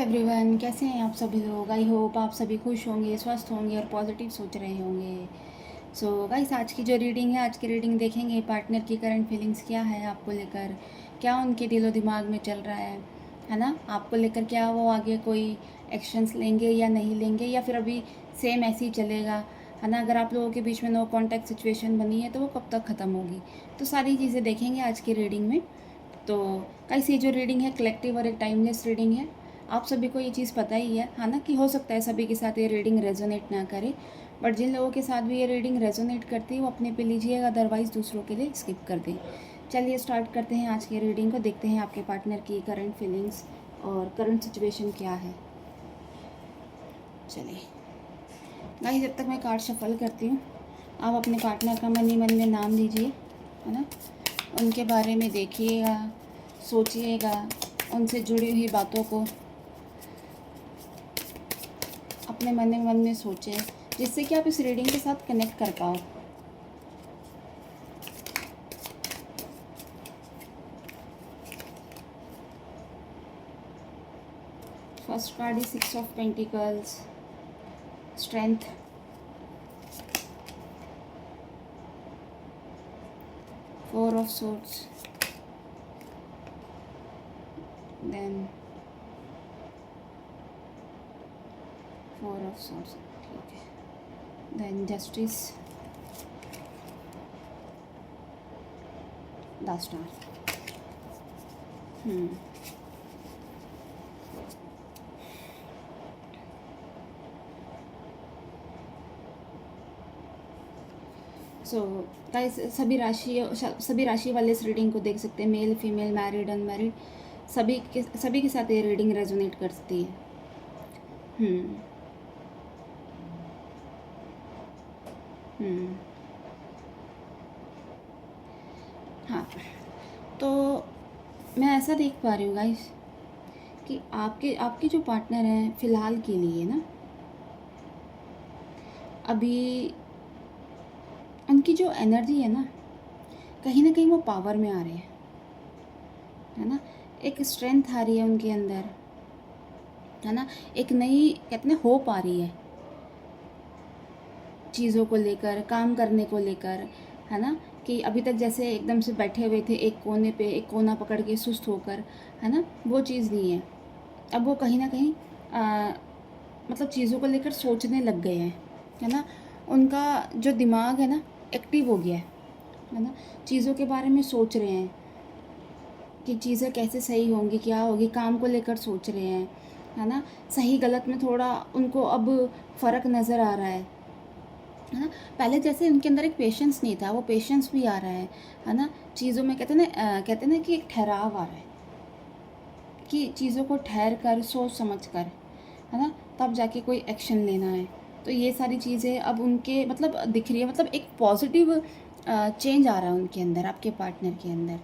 Everyone, कैसे हैं आप सभी लोग। आई होप आप सभी खुश होंगे, स्वस्थ होंगे और पॉजिटिव सोच रहे होंगे। सो गाइस, आज की जो रीडिंग है, आज की रीडिंग देखेंगे पार्टनर की करंट फीलिंग्स क्या है आपको लेकर, क्या उनके दिलो दिमाग में चल रहा है ना। आपको लेकर क्या वो आगे कोई एक्शंस लेंगे या नहीं लेंगे, या फिर अभी सेम ऐसे ही चलेगा, है ना। अगर आप लोगों के बीच में नो कॉन्टैक्ट सिचुएशन बनी है तो वो कब तक ख़त्म होगी, तो सारी चीज़ें देखेंगे आज की रीडिंग में। तो गाइस, ये जो रीडिंग है कलेक्टिव और एक टाइमलेस रीडिंग है। आप सभी को ये चीज़ पता ही है ना, कि हो सकता है सभी के साथ ये रीडिंग रेजोनेट ना करे, बट जिन लोगों के साथ भी ये रीडिंग रेजोनेट करती है वो अपने पे लीजिएगा, अदरवाइज़ दूसरों के लिए स्किप कर दें। चलिए स्टार्ट करते हैं आज की रीडिंग को, देखते हैं आपके पार्टनर की करंट फीलिंग्स और करंट सिचुएशन क्या है। चलिए गाइस, जब तक मैं कार्ड शफल करती हूँ, आप अपने पार्टनर का मन ही मन में नाम लीजिए, है ना। उनके बारे में देखिएगा, सोचिएगा, उनसे जुड़ी हुई बातों को अपने मन में सोचें, जिससे कि आप इस रीडिंग के साथ कनेक्ट कर पाओ। First card is 6 of pentacles, strength, 4 of swords, then 4 of swords, ठीक है, then justice, the star. So guys, सभी राशि वाले इस रीडिंग को देख सकते हैं, मेल फीमेल, मैरिड अनमैरिड, सभी के साथ ये रीडिंग रेजोनेट करती है। हाँ, तो मैं ऐसा देख पा रही हूँ गाइस कि आपके जो पार्टनर हैं फ़िलहाल के लिए ना, अभी उनकी जो एनर्जी है ना कहीं वो पावर में आ रहे हैं, है ना। एक स्ट्रेंथ आ रही है उनके अंदर, है ना। एक नई कहते हैं होप आ रही है चीज़ों को लेकर, काम करने को लेकर, है ना। कि अभी तक जैसे एकदम से बैठे हुए थे एक कोने पे, एक कोना पकड़ के सुस्त होकर, है ना, वो चीज़ नहीं है। अब वो कहीं ना कहीं मतलब चीज़ों को लेकर सोचने लग गए हैं, है ना। उनका जो दिमाग है ना एक्टिव हो गया है ना। चीज़ों के बारे में सोच रहे हैं कि चीज़ें कैसे सही होंगी, क्या होगी, काम को लेकर सोच रहे हैं, है ना। सही गलत में थोड़ा उनको अब फ़र्क नज़र आ रहा है ना। पहले जैसे उनके अंदर एक पेशेंस नहीं था, वो पेशेंस भी आ रहा है ना। चीज़ों में कहते हैं ना कि एक ठहराव आ रहा है, कि चीज़ों को ठहर कर सोच समझ कर, है ना, तब जाके कोई एक्शन लेना है। तो ये सारी चीज़ें अब उनके मतलब दिख रही है, मतलब एक पॉजिटिव चेंज आ रहा है उनके अंदर, आपके पार्टनर के अंदर,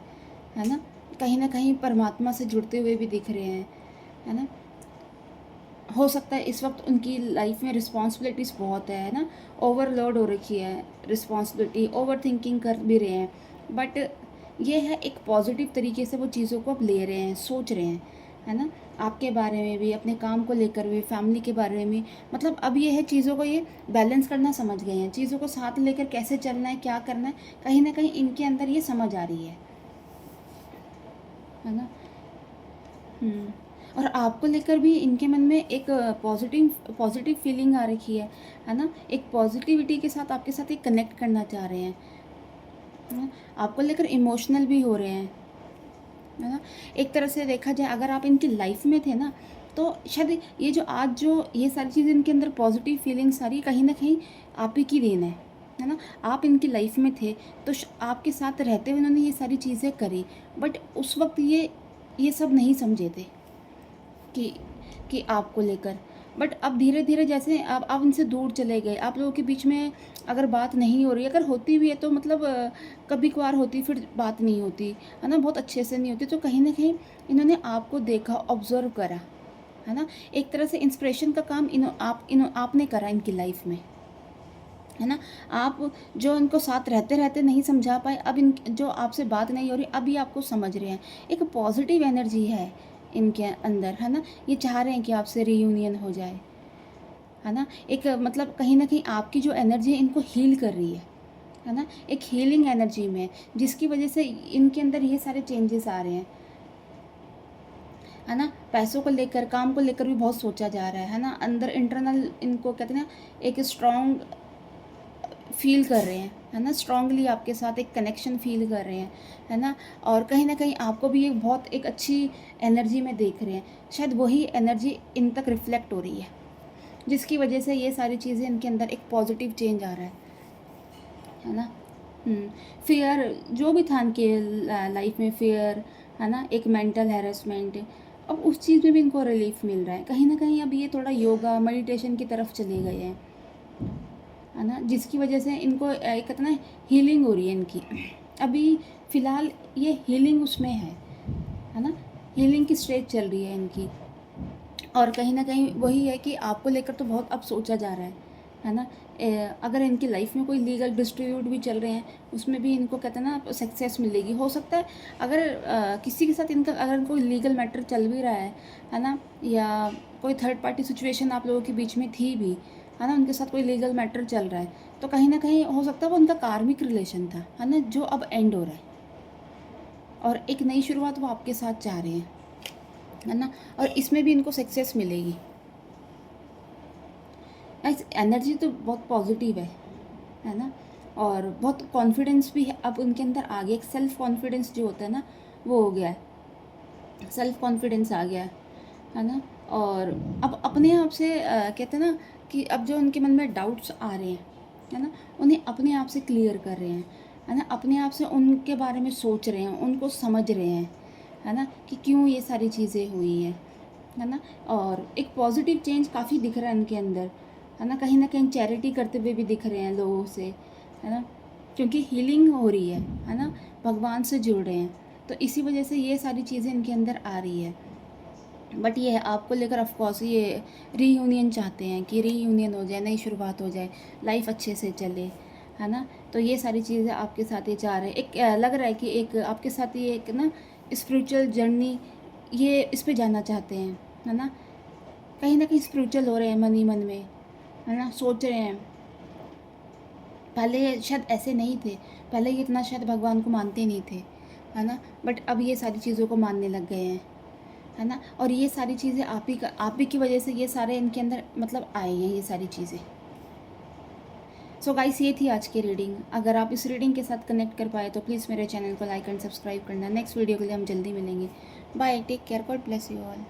है ना कहीं परमात्मा से जुड़ते हुए भी दिख रहे हैं, है ना। हो सकता है इस वक्त उनकी लाइफ में रिस्पॉन्सिबिलिटीज़ बहुत है ना, ओवरलोड हो रखी है रिस्पॉन्सिबिलिटी, ओवर थिंकिंग कर भी रहे हैं, बट ये है एक पॉजिटिव तरीके से वो चीज़ों को अब ले रहे हैं, सोच रहे हैं, है ना। आपके बारे में भी, अपने काम को लेकर भी, फैमिली के बारे में, मतलब अब ये है चीज़ों को ये बैलेंस करना समझ गए हैं, चीज़ों को साथ लेकर कैसे चलना है, क्या करना है, कहीं ना कहीं इनके अंदर ये समझ आ रही है ना। और आपको लेकर भी इनके मन में एक पॉजिटिव फीलिंग आ रखी है ना। एक पॉजिटिविटी के साथ आपके साथ एक कनेक्ट करना चाह रहे हैं, है ना? आपको लेकर इमोशनल भी हो रहे हैं, है ना। एक तरह से देखा जाए, अगर आप इनकी लाइफ में थे ना, तो शायद ये जो आज जो ये सारी चीज़ें इनके अंदर पॉजिटिव फीलिंग सारी कहीं ना कहीं आप ही की देन है ना। आप इनकी लाइफ में थे तो आपके साथ रहते हुए इन्होंने ये सारी चीज़ें करी, बट उस वक्त ये सब नहीं समझे थे कि आपको लेकर, बट अब धीरे धीरे जैसे आप उनसे दूर चले गए, आप लोगों के बीच में अगर बात नहीं हो रही, अगर होती भी है तो मतलब कभी कभार होती, फिर बात नहीं होती, है ना, बहुत अच्छे से नहीं होती, तो कहीं ना कहीं इन्होंने आपको देखा, ऑब्जर्व करा, है ना। एक तरह से इंस्पिरेशन का काम आपने करा इनकी लाइफ में, है ना। आप जो इनको साथ रहते रहते नहीं समझा पाए, अब इन जो आपसे बात नहीं हो रही, अब ये आपको समझ रहे हैं। एक पॉजिटिव एनर्जी है इनके अंदर, है ना। ये चाह रहे हैं कि आपसे रीयूनियन हो जाए, है ना। एक मतलब कहीं ना कहीं आपकी जो एनर्जी है इनको हील कर रही है ना। एक हीलिंग एनर्जी में, जिसकी वजह से इनके अंदर ये सारे चेंजेस आ रहे हैं, है ना। पैसों को लेकर, काम को लेकर भी बहुत सोचा जा रहा है ना। अंदर इंटरनल इनको कहते हैं ना, एक स्ट्रॉन्ग फील कर रहे हैं, है ना। स्ट्रांगली आपके साथ एक कनेक्शन फील कर रहे हैं, है ना। और कहीं ना कहीं आपको भी एक बहुत एक अच्छी एनर्जी में देख रहे हैं। शायद वही एनर्जी इन तक रिफ्लेक्ट हो रही है, जिसकी वजह से ये सारी चीज़ें इनके अंदर एक पॉजिटिव चेंज आ रहा है ना। फियर जो भी था इनके लाइफ में, फियर, है ना, एक मेंटल हैरेसमेंट, अब उस चीज़ में भी इनको रिलीफ मिल रहा है कहीं ना कहीं। अब ये थोड़ा योगा मेडिटेशन की तरफ चले गए हैं, है ना, जिसकी वजह से इनको एक कहते ना हीलिंग हो रही है इनकी। अभी फ़िलहाल ये हीलिंग उसमें है ना। हीलिंग की स्टेज चल रही है इनकी। और कहीं ना कहीं वही है कि आपको लेकर तो बहुत अब सोचा जा रहा है ना। अगर इनकी लाइफ में कोई लीगल डिस्प्यूट भी चल रहे हैं, उसमें भी इनको कहते हैं ना सक्सेस मिलेगी। हो सकता है अगर किसी के साथ इनका अगर कोई लीगल मैटर चल भी रहा है ना, या कोई थर्ड पार्टी सिचुएशन आप लोगों के बीच में थी भी, है ना, उनके साथ कोई लीगल मैटर चल रहा है, तो कहीं ना कहीं हो सकता है वो उनका कार्मिक रिलेशन था, है ना, जो अब एंड हो रहा है। और एक नई शुरुआत वो आपके साथ चाह रहे हैं, है ना। और इसमें भी इनको सक्सेस मिलेगी। एनर्जी तो बहुत पॉजिटिव है ना। और बहुत कॉन्फिडेंस भी है अब उनके अंदर आ गया। एक सेल्फ कॉन्फिडेंस जो होता है ना, वो हो गया है। सेल्फ कॉन्फिडेंस आ गया है ना। और अब अपने आप से कहते हैं ना कि अब जो उनके मन में डाउट्स आ रहे हैं, है ना, उन्हें अपने आप से क्लियर कर रहे हैं, है ना। अपने आप से उनके बारे में सोच रहे हैं, उनको समझ रहे हैं, है ना, कि क्यों ये सारी चीज़ें हुई हैं, है ना। और एक पॉजिटिव चेंज काफ़ी दिख रहा है इनके अंदर, है ना कहीं चैरिटी करते हुए भी दिख रहे हैं लोगों से, है ना, क्योंकि हीलिंग हो रही है ना, भगवान से जुड़ रहे हैं। तो इसी वजह से ये सारी चीज़ें इनके अंदर आ रही है। बट ये है आपको लेकर ऑफकोर्स ये रीयूनियन चाहते हैं कि रीयूनियन हो जाए, नई शुरुआत हो जाए, लाइफ अच्छे से चले, है ना। तो ये सारी चीज़ें आपके साथ ये चाह रहे हैं। एक लग रहा है कि एक आपके साथ ये एक ना स्पिरिचुअल जर्नी, ये इस पे जाना चाहते हैं, है ना कहीं स्पिरिचुअल हो रहे हैं मन ही मन में, है ना, सोच रहे हैं। पहले शायद ऐसे नहीं थे, पहले ये इतना शायद भगवान को मानते नहीं थे, है ना। बट अब ये सारी चीज़ों को मानने लग गए हैं, है ना। और ये सारी चीज़ें आप ही की वजह से ये सारे इनके अंदर मतलब आए हैं ये सारी चीज़ें। सो गाइस, ये थी आज की रीडिंग। अगर आप इस रीडिंग के साथ कनेक्ट कर पाए तो प्लीज़ मेरे चैनल को लाइक एंड सब्सक्राइब करना। नेक्स्ट वीडियो के लिए हम जल्दी मिलेंगे। Bye, take care, God bless you all.